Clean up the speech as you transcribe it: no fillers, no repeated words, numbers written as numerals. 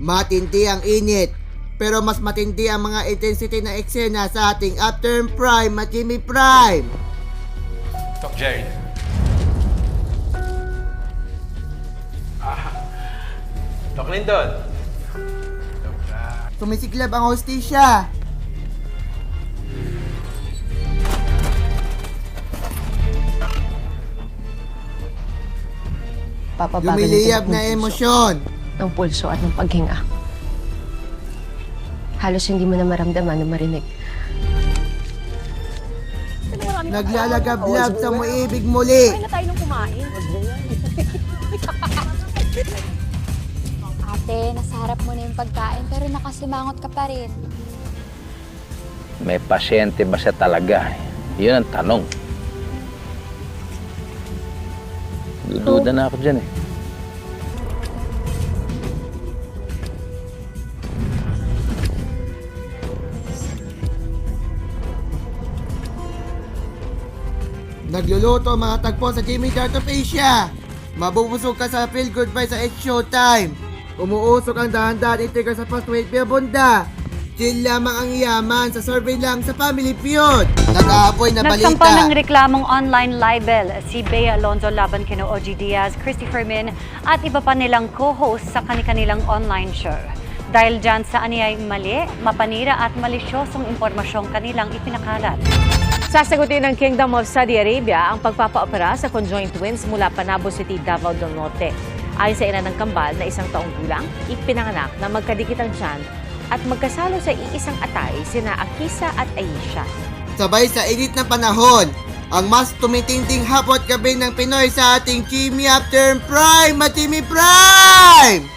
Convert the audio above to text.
Matindi ang init, pero mas matindi ang mga intensity na eksena sa ating After Prime at Jimmy Prime. Doc Jerry. Doc Lindon. Sumisiklab ang hostisya. Papabagal Lumiliyab na emosyon. ng pulso at ng paghinga. Halos hindi mo na maramdaman na marinig. Naglalagablab sa muibig muli. Kaya na tayo nung kumain. Ate, nasa harap mo na yung pagkain pero nakasimangot ka pa rin. May pasyente ba siya talaga? Yun ang tanong. Dududa na ako dyan eh. Nagluluto ang mga tagpo sa Jimmy Dart of Asia. Mabubusog ka sa feel good vibes sa It's Showtime. Umuusok ang dahan-dahan integra sa post-weight bunda. Chill lamang ang yaman sa survey lang sa Family Feud. Nag-aapoy na balita. Nagsampa ng reklamong online libel si Bea Alonzo laban kina OG Diaz, Christy Fermin at iba pa nilang co-host sa kanilang online show. Dahil dyan sa aniyay mali, mapanira at malisyosong impormasyong kanilang ipinakalat. Sasagutin ng Kingdom of Saudi Arabia ang pagpapaopera sa conjoined twins mula Panabo City, Davao del Norte. Ayon sa ina ng kambal na 1 taong gulang, ipinanganak na magkadikit ang tiyan at magkasalo sa iisang atay sina Akisa at Aisha. Sabay sa init ng panahon, ang mas tumitinding hapot gabi ng Pinoy sa ating Jimmy After Prime at Jimmy Prime!